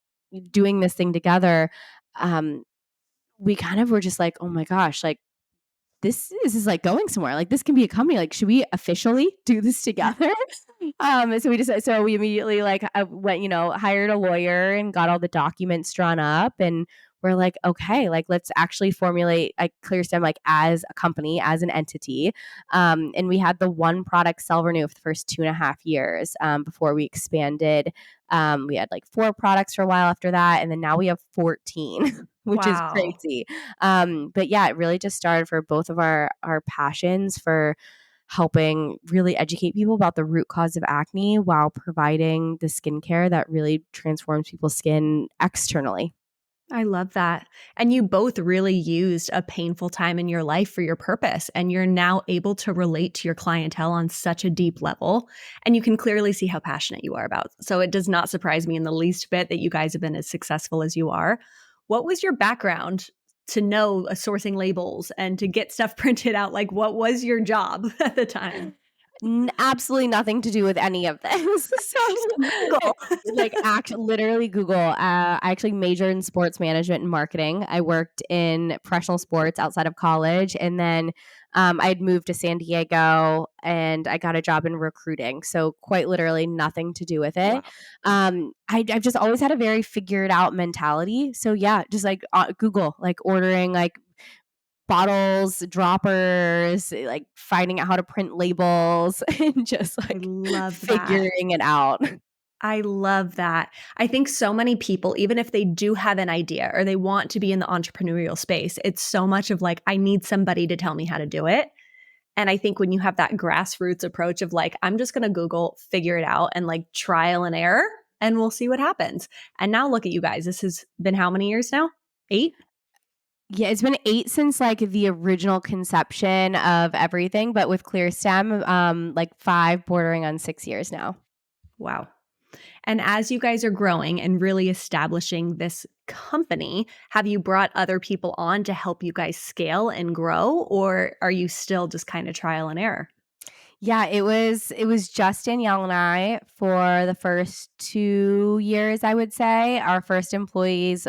doing this thing together, we kind of were just like, oh my gosh, like this is like going somewhere. Like, this can be a company. Like, should we officially do this together? So we immediately like went, hired a lawyer and got all the documents drawn up, and we're like, okay, like let's actually formulate like ClearStem like as a company, as an entity. And we had the one product, Cell Renew, for the first 2.5 years before we expanded. We had like 4 products for a while after that, and then now we have 14. Which is crazy. But yeah, it really just started for both of our passions for helping really educate people about the root cause of acne while providing the skincare that really transforms people's skin externally. I love that. And you both really used a painful time in your life for your purpose, and you're now able to relate to your clientele on such a deep level. And you can clearly see how passionate you are about. So it does not surprise me in the least bit that you guys have been as successful as you are. What was your background to know sourcing labels and to get stuff printed out? Like, what was your job at the time? Absolutely nothing to do with any of this. So, Google. literally Google. I actually majored in sports management and marketing. I worked in professional sports outside of college, and then I had moved to San Diego, and I got a job in recruiting. So quite literally nothing to do with it. Wow. I've just always had a very figured out mentality. So yeah, just like Google, like ordering like bottles, droppers, like finding out how to print labels and just I like love that. figuring it out. I love that. I think so many people, even if they do have an idea or they want to be in the entrepreneurial space, it's so much of like, I need somebody to tell me how to do it. And I think when you have that grassroots approach of like, I'm just going to Google, figure it out, and like trial and error, and we'll see what happens. And now look at you guys. This has been how many years now? 8? Yeah, it's been 8 since like the original conception of everything, but with ClearStem, like 5 bordering on 6 years now. Wow. And as you guys are growing and really establishing this company, have you brought other people on to help you guys scale and grow, or are you still just kind of trial and error? Yeah, it was just Danielle and I for the first 2 years, I would say. Our first employees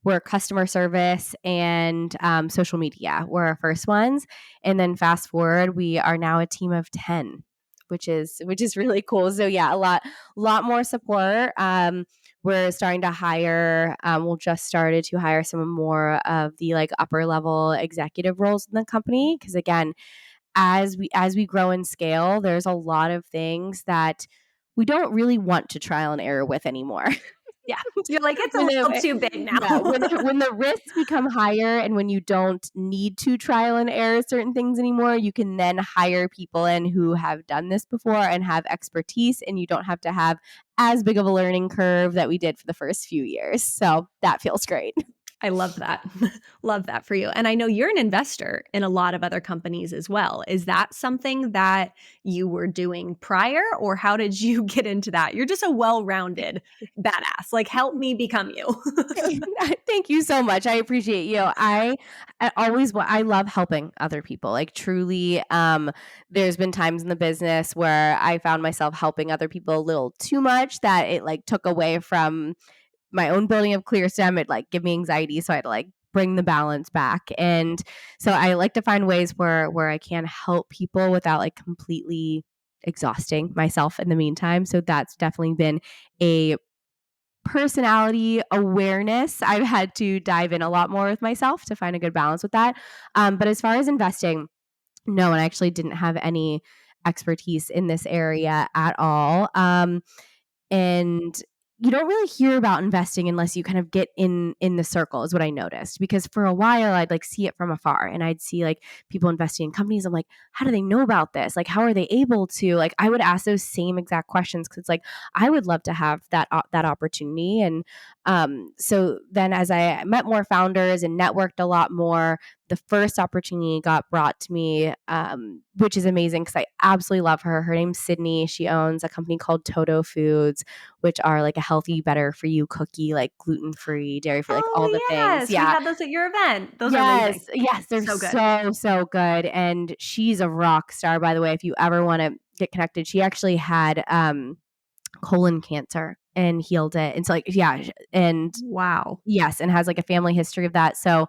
were customer service and social media were our first ones. And then fast forward, we are now a team of 10, which is really cool. So yeah, a lot more support. We're starting to hire, we'll just started to hire some more of the like upper level executive roles in the company. Cause again, as we grow and scale, there's a lot of things that we don't really want to trial and error with anymore. Yeah. You're like, it's a when little the, too big now. yeah, when the risks become higher and when you don't need to trial and error certain things anymore, you can then hire people in who have done this before and have expertise, and you don't have to have as big of a learning curve that we did for the first few years. So that feels great. I love that. Love that for you. And I know you're an investor in a lot of other companies as well. Is that something that you were doing prior, or how did you get into that? You're just a well-rounded badass. Like, help me become you. Thank you so much. I appreciate you. I love helping other people. Like truly, there's been times in the business where I found myself helping other people a little too much that it like took away from my own building of ClearStem. It like give me anxiety, so I had to like bring the balance back. And so I like to find ways where I can help people without like completely exhausting myself in the meantime. So that's definitely been a personality awareness. I've had to dive in a lot more with myself to find a good balance with that. But as far as investing, no, and I actually didn't have any expertise in this area at all. And you don't really hear about investing unless you kind of get in the circle is what I noticed, because for a while I'd like see it from afar and I'd see like people investing in companies. I'm like, how do they know about this? Like, how are they able to? Like, I would ask those same exact questions because it's like I would love to have that opportunity. And so then as I met more founders and networked a lot more, the first opportunity got brought to me, which is amazing because I absolutely love her. Her name's Sydney. She owns a company called Toto Foods, which are like a healthy, better for you cookie, like gluten-free, dairy-free, like all Oh, the things. yes. We Yeah. had those at your event. Those are amazing. Yes. They're So good. so good. And she's a rock star, by the way, if you ever want to get connected. She actually had colon cancer and healed it. And so like, yeah. And Wow. yes, and has like a family history of that. So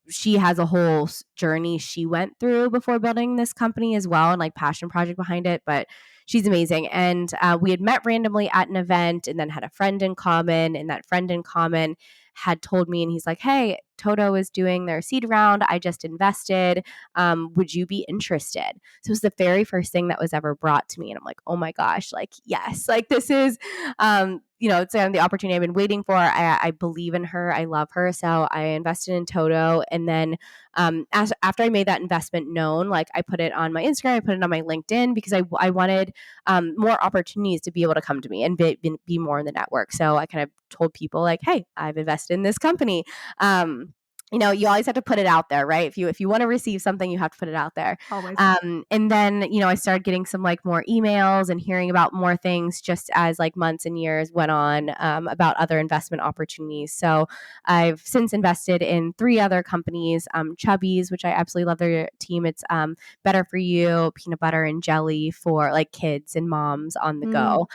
she has a whole journey she went through before building this company as well, and like passion project behind it. But she's amazing. And we had met randomly at an event and then had a friend in common, and that friend in common had told me, and he's like, hey, Toto is doing their seed round. I just invested. Would you be interested? So it was the very first thing that was ever brought to me. And I'm like, oh my gosh, like, yes, like this is, it's the opportunity I've been waiting for. I believe in her. I love her. So I invested in Toto. And then After I made that investment known, like I put it on my Instagram, I put it on my LinkedIn because I wanted more opportunities to be able to come to me and be more in the network. So I kind of told people like, hey, I've invested in this company. You always have to put it out there, right? If you want to receive something, you have to put it out there. Always. And then, I started getting some like more emails and hearing about more things just as like months and years went on about other investment opportunities. So I've since invested in 3 other companies, Chubbies, which I absolutely love their team. It's better for you, peanut butter and jelly for like kids and moms on the go,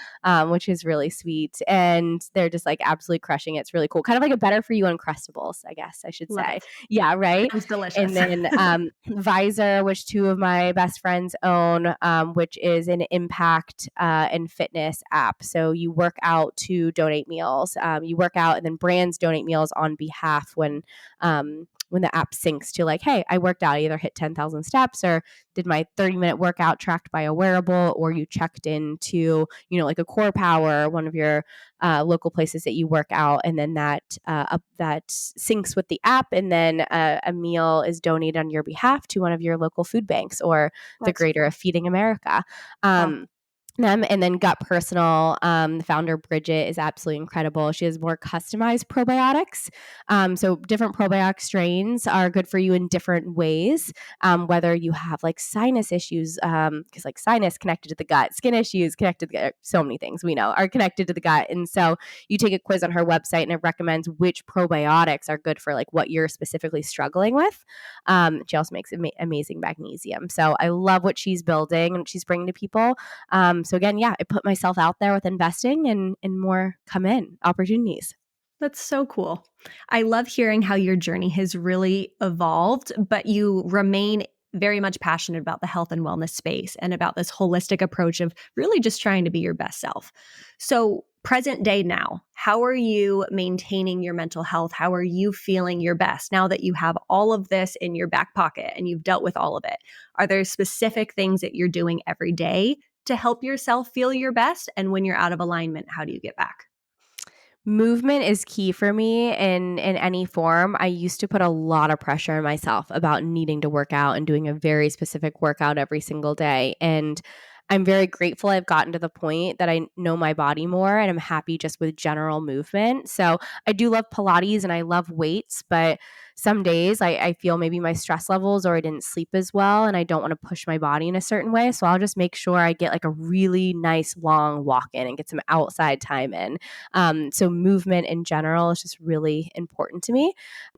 which is really sweet. And they're just like absolutely crushing it. It's really cool. Kind of like a better for you Uncrustables, I guess I should Love say. it. Yeah, right. Sounds delicious. And then Visor, which 2 of my best friends own, which is an impact and fitness app. So you work out to donate meals. You work out and then brands donate meals on behalf when the app syncs to like, hey, I worked out, I either hit 10,000 steps or did my 30-minute workout tracked by a wearable, or you checked into, like a Core Power, one of your local places that you work out, and then that syncs with the app, and then a meal is donated on your behalf to one of your local food banks or the Greater of Feeding America. And then Gut Personal, the founder Bridget is absolutely incredible. She has more customized probiotics. So different probiotic strains are good for you in different ways, whether you have like sinus issues, because like sinus connected to the gut, skin issues connected to the gut, so many things we know are connected to the gut. And so you take a quiz on her website and it recommends which probiotics are good for like what you're specifically struggling with. She also makes amazing magnesium. So I love what she's building and what she's bringing to people. So again, yeah, I put myself out there with investing and more come in opportunities. That's so cool. I love hearing how your journey has really evolved, but you remain very much passionate about the health and wellness space and about this holistic approach of really just trying to be your best self. So present day now, how are you maintaining your mental health? How are you feeling your best now that you have all of this in your back pocket and you've dealt with all of it? Are there specific things that you're doing every day to help yourself feel your best? And when you're out of alignment, how do you get back? Movement is key for me in any form. I used to put a lot of pressure on myself about needing to work out and doing a very specific workout every single day. And I'm very grateful I've gotten to the point that I know my body more and I'm happy just with general movement. So I do love Pilates and I love weights, but some days I feel maybe my stress levels or I didn't sleep as well and I don't want to push my body in a certain way. So I'll just make sure I get like a really nice long walk in and get some outside time in. So movement in general is just really important to me.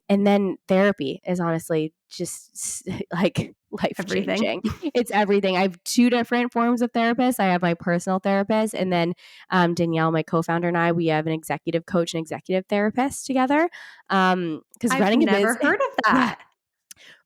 And then therapy is honestly just like life-changing. It's everything. I have 2 different forms of therapists. I have my personal therapist, and then Danielle, my co-founder, and I, we have an executive coach and executive therapist together. Because I've never heard of that.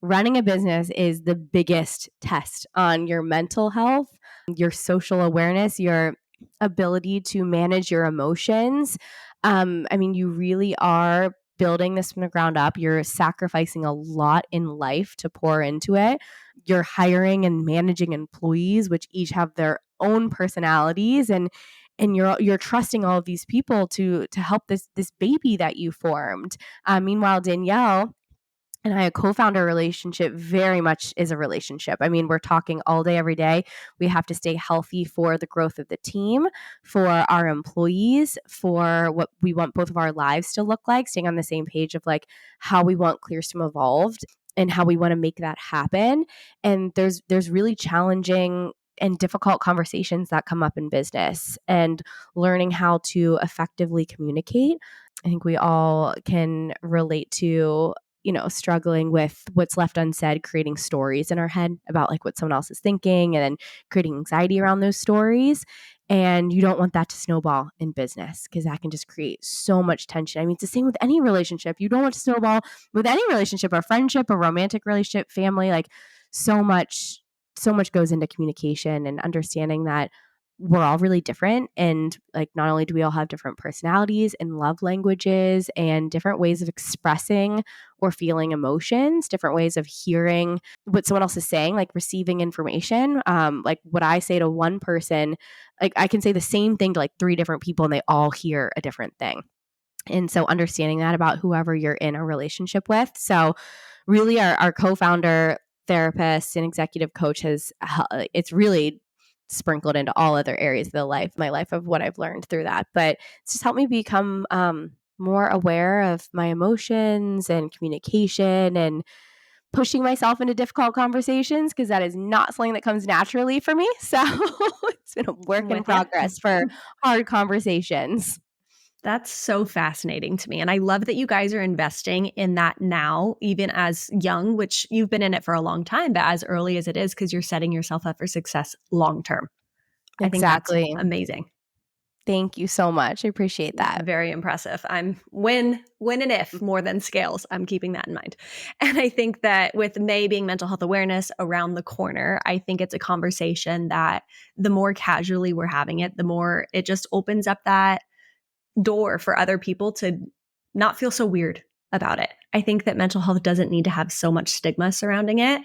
Running a business is the biggest test on your mental health, your social awareness, your ability to manage your emotions. You really are building this from the ground up. You're sacrificing a lot in life to pour into it. You're hiring and managing employees, which each have their own personalities, and you're trusting all of these people to help this baby that you formed. Meanwhile, Danielle and I, a co-founder relationship very much is a relationship. We're talking all day, every day. We have to stay healthy for the growth of the team, for our employees, for what we want both of our lives to look like, staying on the same page of like how we want CLEARSTEM evolved and how we want to make that happen. And there's really challenging and difficult conversations that come up in business, and learning how to effectively communicate. I think we all can relate to struggling with what's left unsaid, creating stories in our head about like what someone else is thinking, and then creating anxiety around those stories. And you don't want that to snowball in business because that can just create so much tension. It's the same with any relationship. You don't want to snowball with any relationship, a friendship, a romantic relationship, family. Like so much goes into communication and understanding that we're all really different. And like, not only do we all have different personalities and love languages and different ways of expressing or feeling emotions, different ways of hearing what someone else is saying, like receiving information. Like what I say to one person, like I can say the same thing to like 3 different people and they all hear a different thing. And so understanding that about whoever you're in a relationship with. So really our co-founder, therapist, and executive coach it's really sprinkled into all other areas of my life of what I've learned through that. But it's just helped me become more aware of my emotions and communication and pushing myself into difficult conversations, because that is not something that comes naturally for me. So it's been a work in progress for hard conversations. That's so fascinating to me. And I love that you guys are investing in that now, even as young, which you've been in it for a long time, but as early as it is, because you're setting yourself up for success long term. I think that's amazing. Thank you so much. I appreciate that. Very impressive. I'm when and if more than scales. I'm keeping that in mind. And I think that with May being mental health awareness around the corner, I think it's a conversation that the more casually we're having it, the more it just opens up that door for other people to not feel so weird about it. I think that mental health doesn't need to have so much stigma surrounding it.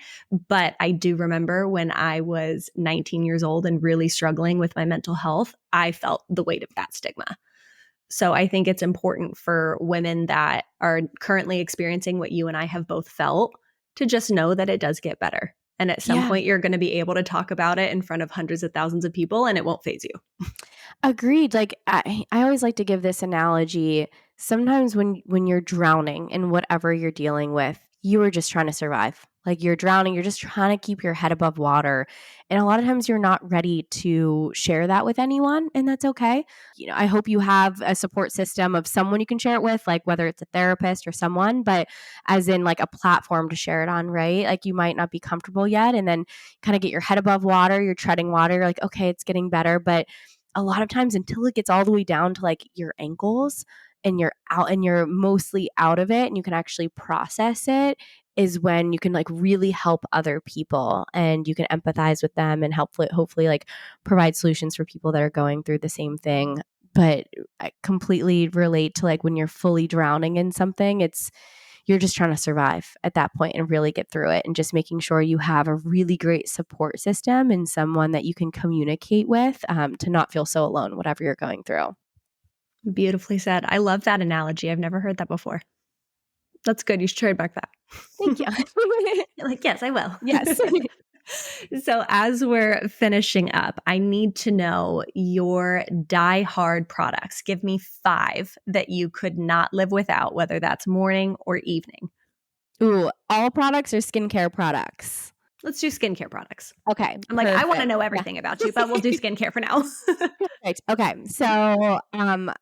But I do remember when I was 19 years old and really struggling with my mental health, I felt the weight of that stigma. So I think it's important for women that are currently experiencing what you and I have both felt to just know that it does get better. And at some point, you're going to be able to talk about it in front of hundreds of thousands of people and it won't faze you. Agreed. Like I always like to give this analogy. Sometimes when you're drowning in whatever you're dealing with, you are just trying to survive. Like you're drowning, you're just trying to keep your head above water. And a lot of times you're not ready to share that with anyone, and that's okay. I hope you have a support system of someone you can share it with, like whether it's a therapist or someone, but as in like a platform to share it on, right? Like you might not be comfortable yet, and then kind of get your head above water, you're treading water, you're like, okay, it's getting better. But a lot of times until it gets all the way down to like your ankles and you're out and you're mostly out of it and you can actually process it, is when you can like really help other people and you can empathize with them and hopefully like provide solutions for people that are going through the same thing. But I completely relate to like when you're fully drowning in something, you're just trying to survive at that point and really get through it, and just making sure you have a really great support system and someone that you can communicate with to not feel so alone, whatever you're going through. Beautifully said. I love that analogy. I've never heard that before. That's good. You should trademark that. Thank you. Like, yes, I will. Yes. So as we're finishing up, I need to know your die-hard products. Give me 5 that you could not live without, whether that's morning or evening. Ooh, all products or skincare products? Let's do skincare products. Okay. I'm like, I want to know everything about you, but we'll do skincare for now. Perfect. Okay. So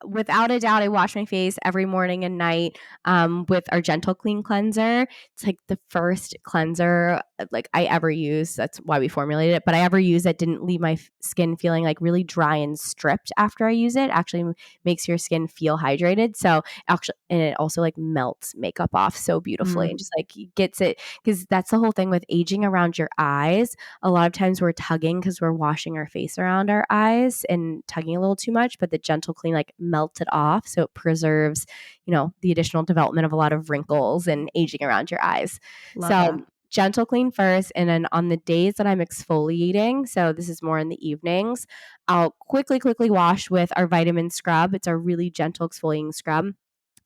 without a doubt, I wash my face every morning and night with our Gentle Clean cleanser. It's like the first cleanser like I ever use. That's why we formulated it. But I ever use that didn't leave my skin feeling like really dry and stripped after I use it. Actually makes your skin feel hydrated. So actually, and it also like melts makeup off so beautifully and just like gets it, because that's the whole thing with aging around your eyes. A lot of times we're tugging because we're washing our face around our eyes and tugging a little too much, but the Gentle Clean like melts it off, so it preserves the additional development of a lot of wrinkles and aging around your eyes. Love that. Gentle Clean first, and then on the days that I'm exfoliating, so this is more in the evenings, I'll quickly wash with our vitamin scrub. It's a really gentle exfoliating scrub.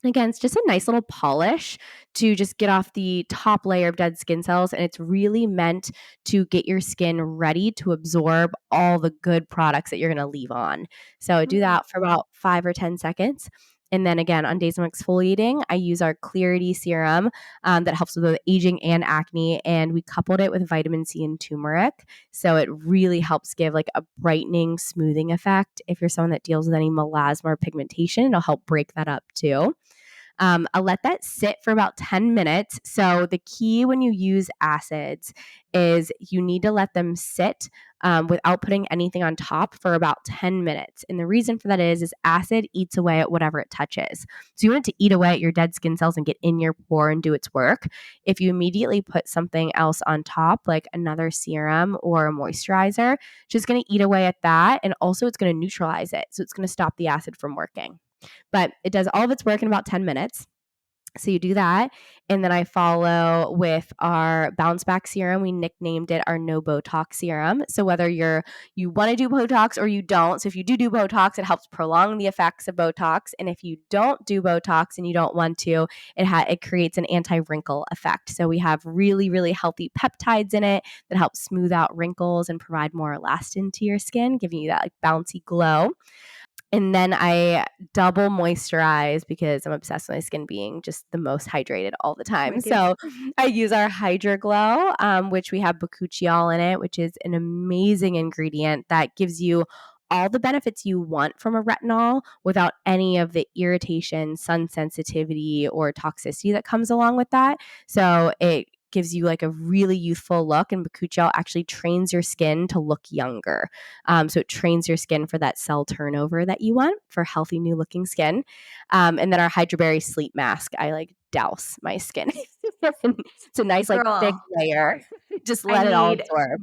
Again, it's just a nice little polish to just get off the top layer of dead skin cells. And it's really meant to get your skin ready to absorb all the good products that you're going to leave on. So I do that for about 5 or 10 seconds. And then again, on days I'm exfoliating, I use our Clarity Serum that helps with aging and acne. And we coupled it with vitamin C and turmeric. So it really helps give like a brightening, smoothing effect. If you're someone that deals with any melasma or pigmentation, it'll help break that up too. I'll let that sit for about 10 minutes. So the key when you use acids is you need to let them sit without putting anything on top for about 10 minutes. And the reason for that is acid eats away at whatever it touches. So you want it to eat away at your dead skin cells and get in your pore and do its work. If you immediately put something else on top, like another serum or a moisturizer, it's just going to eat away at that. And also it's going to neutralize it. So it's going to stop the acid from working. But it does all of its work in about 10 minutes. So you do that. And then I follow with our bounce back serum. We nicknamed it our no Botox serum. So whether you want to do Botox or you don't. So if you do Botox, it helps prolong the effects of Botox. And if you don't do Botox and you don't want to, it creates an anti-wrinkle effect. So we have really, really healthy peptides in it that help smooth out wrinkles and provide more elastin to your skin, giving you that like bouncy glow. And then I double moisturize because I'm obsessed with my skin being just the most hydrated all the time. So I use our Hydra Glow, which we have bakuchiol in it, which is an amazing ingredient that gives you all the benefits you want from a retinol without any of the irritation, sun sensitivity, or toxicity that comes along with that. So it gives you like a really youthful look, and bakuchiol actually trains your skin to look younger. So it trains your skin for that cell turnover that you want for healthy new looking skin. And then our Hydraberry sleep mask, I like douse my skin. It's a nice like thick layer. Just let it all absorb.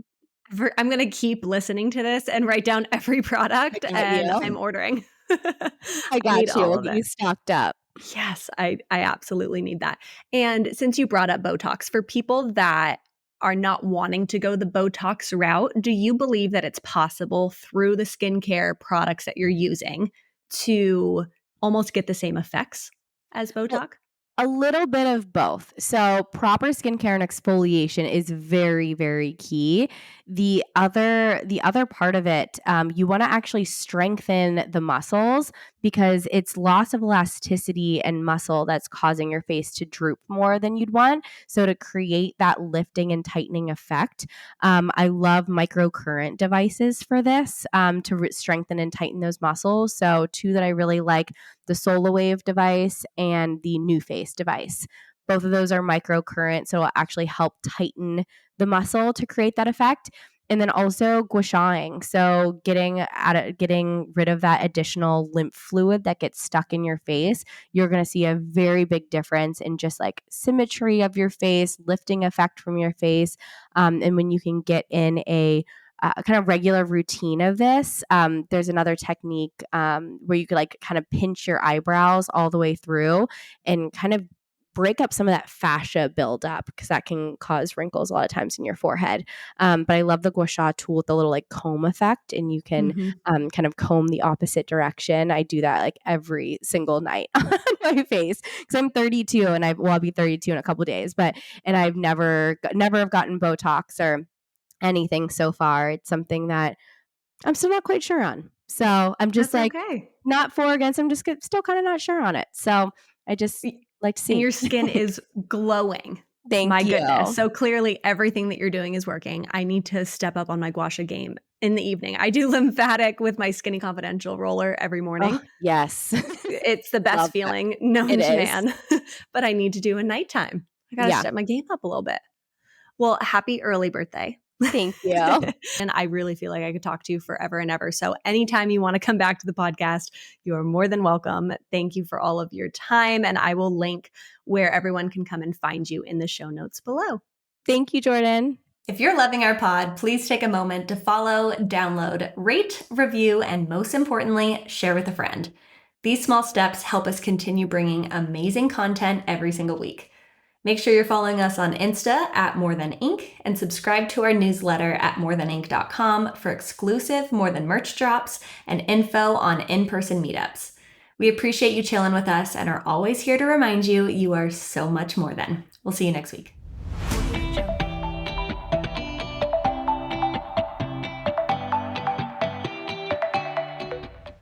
I'm going to keep listening to this and write down every product, and I'm ordering. I got you. We'll get you stocked up. Yes, I absolutely need that. And since you brought up Botox, for people that are not wanting to go the Botox route, do you believe that it's possible through the skincare products that you're using to almost get the same effects as Botox? A little bit of both. So proper skincare and exfoliation is very, very key. The other part of it, you want to actually strengthen the muscles because it's loss of elasticity and muscle that's causing your face to droop more than you'd want. So to create that lifting and tightening effect, I love microcurrent devices for this to strengthen and tighten those muscles. So two that I really like, the SolarWave device and the NuFace device. Both of those are microcurrent, so it'll actually help tighten the muscle to create that effect. And then also gua shaing, so getting rid of that additional lymph fluid that gets stuck in your face. You're going to see a very big difference in just like symmetry of your face, lifting effect from your face. And when you can get in a kind of regular routine of this, there's another technique where you could like kind of pinch your eyebrows all the way through and kind of break up some of that fascia buildup because that can cause wrinkles a lot of times in your forehead. But I love the gua sha tool with the little like comb effect, and you can kind of comb the opposite direction. I do that like every single night on my face because I'm 32 and I'll be 32 in a couple of days, and I've never have gotten Botox or anything so far. It's something that I'm still not quite sure on. So I'm just not for or against. I'm just still kind of not sure on it. So I just like to see. And your skin is glowing. Thank you. Goodness. So clearly everything that you're doing is working. I need to step up on my gua sha game in the evening. I do lymphatic with my Skinny Confidential roller every morning. Oh, yes. It's the best feeling known to man. But I need to do a nighttime. I got to step my game up a little bit. Well, happy early birthday. Thank you. And I really feel like I could talk to you forever and ever. So anytime you want to come back to the podcast, you are more than welcome. Thank you for all of your time. And I will link where everyone can come and find you in the show notes below. Thank you, Jordan. If you're loving our pod, please take a moment to follow, download, rate, review, and most importantly, share with a friend. These small steps help us continue bringing amazing content every single week. Make sure you're following us on Insta at More Than Ink and subscribe to our newsletter at morethanink.com for exclusive More Than merch drops and info on in-person meetups. We appreciate you chilling with us and are always here to remind you you are so much more than. We'll see you next week.